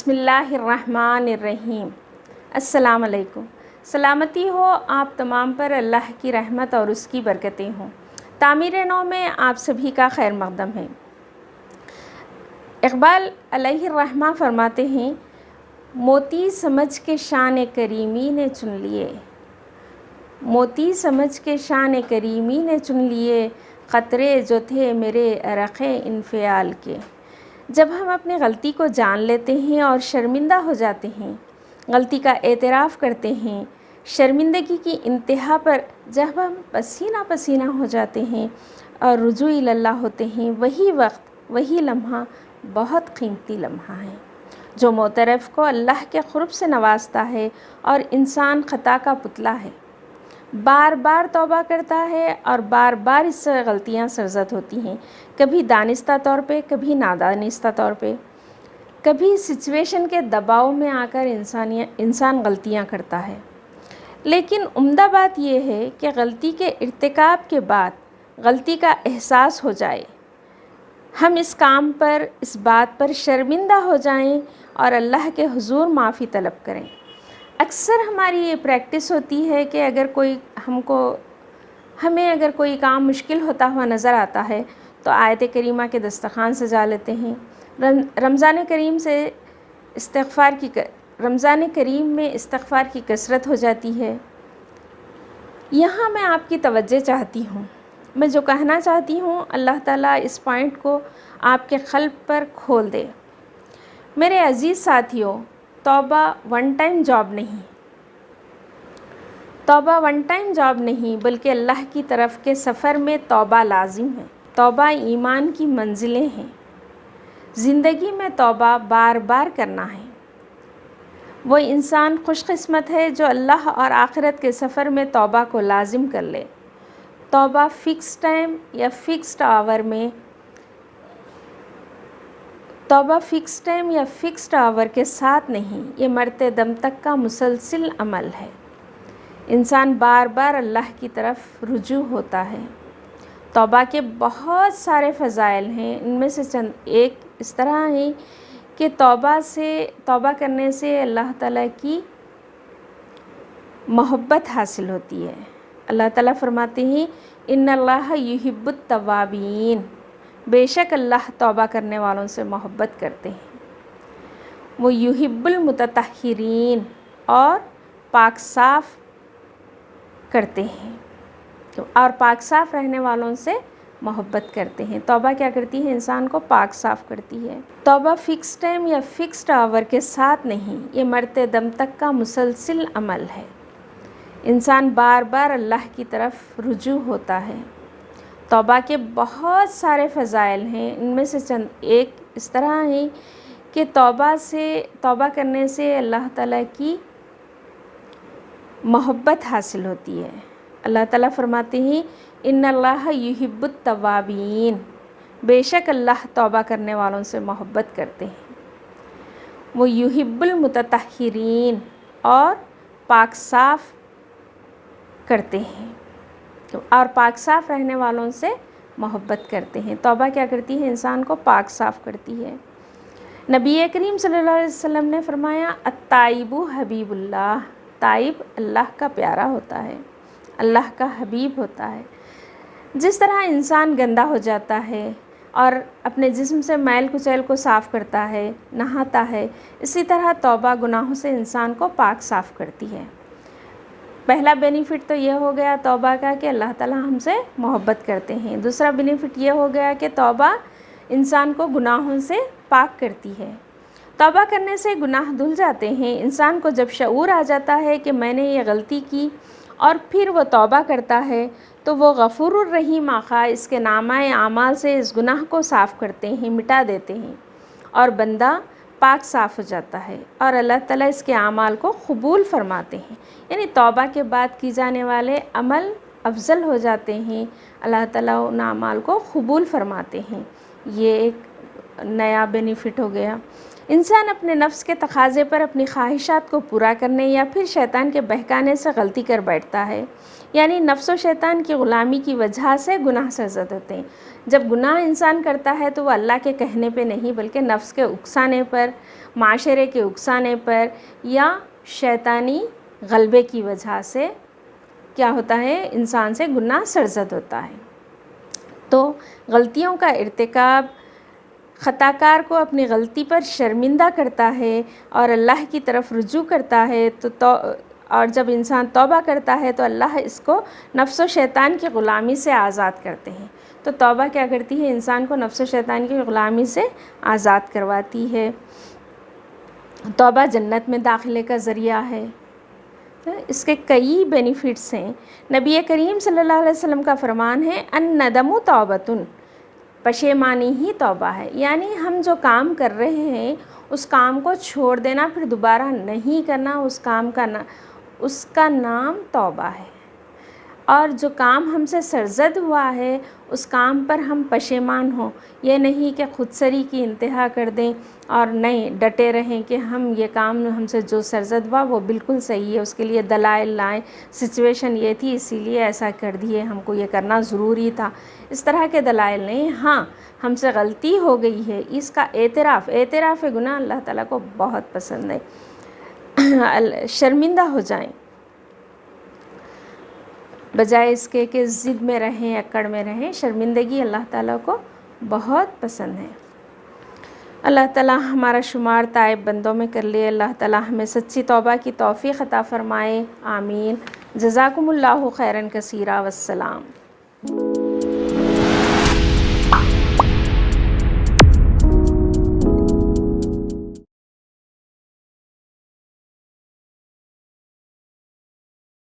بسم اللہ الرحمن الرحیم۔ السلام علیکم۔ سلامتی ہو آپ تمام پر، اللہ کی رحمت اور اس کی برکتیں ہوں۔ تعمیر نو میں آپ سبھی کا خیر مقدم ہے۔ اقبال علیہ الرحمہ فرماتے ہیں، موتی سمجھ کے شان کریمی نے چن لیے، موتی سمجھ کے شان کریمی نے چن لیے، قطرے جو تھے میرے عرق انفعال کے۔ جب ہم اپنی غلطی کو جان لیتے ہیں اور شرمندہ ہو جاتے ہیں، غلطی کا اعتراف کرتے ہیں، شرمندگی کی انتہا پر جب ہم پسینہ پسینہ ہو جاتے ہیں اور رجوع اللہ ہوتے ہیں، وہی وقت، وہی لمحہ بہت قیمتی لمحہ ہے جو معترف کو اللہ کے قرب سے نوازتا ہے اور انسان خطا کا پتلا ہے، بار بار توبہ کرتا ہے اور بار بار اس سے غلطیاں سرزد ہوتی ہیں، کبھی دانستہ طور پہ، کبھی نادانستہ طور پہ، کبھی سچویشن کے دباؤ میں آ کر انسان غلطیاں کرتا ہے۔ لیکن عمدہ بات یہ ہے کہ غلطی کے ارتکاب کے بعد غلطی کا احساس ہو جائے، ہم اس کام پر، اس بات پر شرمندہ ہو جائیں اور اللہ کے حضور معافی طلب کریں۔ اکثر ہماری یہ پریکٹس ہوتی ہے کہ ہمیں اگر کوئی کام مشکل ہوتا ہوا نظر آتا ہے تو آیت کریمہ کے دسترخوان سجا لیتے ہیں، رمضان کریم میں استغفار کی کثرت ہو جاتی ہے۔ یہاں میں آپ کی توجہ چاہتی ہوں، میں جو کہنا چاہتی ہوں، اللہ تعالیٰ اس پوائنٹ کو آپ کے قلب پر کھول دے۔ میرے عزیز ساتھیوں، توبہ ون ٹائم جاب نہیں، توبہ ون ٹائم جاب نہیں بلکہ اللہ کی طرف کے سفر میں توبہ لازم ہے۔ توبہ ایمان کی منزلیں ہیں، زندگی میں توبہ بار بار کرنا ہے۔ وہ انسان خوش قسمت ہے جو اللہ اور آخرت کے سفر میں توبہ کو لازم کر لے۔ توبہ فکس ٹائم یا فکسڈ آور کے ساتھ نہیں، یہ مرتے دم تک کا مسلسل عمل ہے۔ انسان بار بار اللہ کی طرف رجوع ہوتا ہے۔ توبہ کے بہت سارے فضائل ہیں، ان میں سے چند ایک اس طرح ہیں کہ توبہ کرنے سے اللہ تعالیٰ کی محبت حاصل ہوتی ہے۔ اللہ تعالیٰ فرماتے ہیں، ان اللہ یحب التوابین، بے شک اللہ توبہ کرنے والوں سے محبت کرتے ہیں۔ وہ یحب المتطہرین، اور پاک صاف کرتے ہیں، اور پاک صاف رہنے والوں سے محبت کرتے ہیں۔ توبہ کیا کرتی ہے؟ انسان کو پاک صاف کرتی ہے۔ توبہ فکس ٹائم یا فکسڈ آور کے ساتھ نہیں، یہ مرتے دم تک کا مسلسل عمل ہے۔ انسان بار بار اللہ کی طرف رجوع ہوتا ہے۔ توبہ کے بہت سارے فضائل ہیں، ان میں سے چند ایک اس طرح ہیں کہ توبہ کرنے سے اللہ تعالیٰ کی محبت حاصل ہوتی ہے۔ اللہ تعالیٰ فرماتے ہیں، ان اللہ یحب التوابین، بے شک اللہ توبہ کرنے والوں سے محبت کرتے ہیں۔ وہ یحب المتطہرین، اور پاک صاف کرتے ہیں، اور پاک صاف رہنے والوں سے محبت کرتے ہیں۔ توبہ کیا کرتی ہے؟ انسان کو پاک صاف کرتی ہے۔ نبی کریم صلی اللہ علیہ وسلم نے فرمایا، التائب حبیب اللہ، تائب اللہ کا پیارا ہوتا ہے، اللہ کا حبیب ہوتا ہے۔ جس طرح انسان گندا ہو جاتا ہے اور اپنے جسم سے میل کچیل کو صاف کرتا ہے، نہاتا ہے، اسی طرح توبہ گناہوں سے انسان کو پاک صاف کرتی ہے۔ پہلا بینیفٹ تو یہ ہو گیا توبہ کا کہ اللہ تعالیٰ ہم سے محبت کرتے ہیں۔ دوسرا بینیفٹ یہ ہو گیا کہ توبہ انسان کو گناہوں سے پاک کرتی ہے۔ توبہ کرنے سے گناہ دھل جاتے ہیں۔ انسان کو جب شعور آ جاتا ہے کہ میں نے یہ غلطی کی اور پھر وہ توبہ کرتا ہے تو وہ غفور الرحیم آقا اس کے نامہ اعمال سے اس گناہ کو صاف کرتے ہیں، مٹا دیتے ہیں، اور بندہ پاک صاف ہو جاتا ہے، اور اللہ تعالیٰ اس کے اعمال کو قبول فرماتے ہیں۔ یعنی توبہ کے بعد کی جانے والے عمل افضل ہو جاتے ہیں، اللہ تعالیٰ ان اعمال کو قبول فرماتے ہیں۔ یہ ایک نیا بینیفٹ ہو گیا۔ انسان اپنے نفس کے تقاضے پر اپنی خواہشات کو پورا کرنے یا پھر شیطان کے بہکانے سے غلطی کر بیٹھتا ہے، یعنی نفس و شیطان کی غلامی کی وجہ سے گناہ سرزد ہوتے ہیں۔ جب گناہ انسان کرتا ہے تو وہ اللہ کے کہنے پہ نہیں بلکہ نفس کے اکسانے پر، معاشرے کے اکسانے پر یا شیطانی غلبے کی وجہ سے کیا ہوتا ہے، انسان سے گناہ سرزد ہوتا ہے۔ تو غلطیوں کا ارتکاب خطا کار کو اپنی غلطی پر شرمندہ کرتا ہے اور اللہ کی طرف رجوع کرتا ہے، اور جب انسان توبہ کرتا ہے تو اللہ اس کو نفس و شیطان کی غلامی سے آزاد کرتے ہیں۔ تو توبہ کیا کرتی ہے، انسان کو نفس و شیطان کی غلامی سے آزاد کرواتی ہے۔ توبہ جنت میں داخلے کا ذریعہ ہے۔ اس کے کئی بینیفٹس ہیں۔ نبی کریم صلی اللہ علیہ وسلم کا فرمان ہے الندم توبۃ، پشیمانی ہی توبہ ہے۔ یعنی ہم جو کام کر رہے ہیں اس کام کو چھوڑ دینا، پھر دوبارہ نہیں کرنا، اس کا نام توبہ ہے۔ اور جو کام ہم سے سرزد ہوا ہے اس کام پر ہم پشیمان ہوں، یہ نہیں کہ خود سری کی انتہا کر دیں اور نہیں ڈٹے رہیں کہ ہم یہ کام ہم سے جو سرزد ہوا وہ بالکل صحیح ہے، اس کے لیے دلائل لائیں، سچویشن یہ تھی اسی لیے ایسا کر دیے، ہم کو یہ کرنا ضروری تھا، اس طرح کے دلائل نہیں۔ ہاں ہم سے غلطی ہو گئی ہے، اس کا اعتراف گناہ اللہ تعالیٰ کو بہت پسند ہے۔ شرمندہ ہو جائیں بجائے اس کے کہ ضد میں رہیں، اکڑ میں رہیں، شرمندگی اللہ تعالیٰ کو بہت پسند ہے۔ اللہ تعالیٰ ہمارا شمار تائب بندوں میں کر لے۔ اللہ تعالیٰ ہمیں سچی توبہ کی توفیق عطا فرمائے، آمین۔ جزاکم اللہ خیراً کثیرا، والسلام۔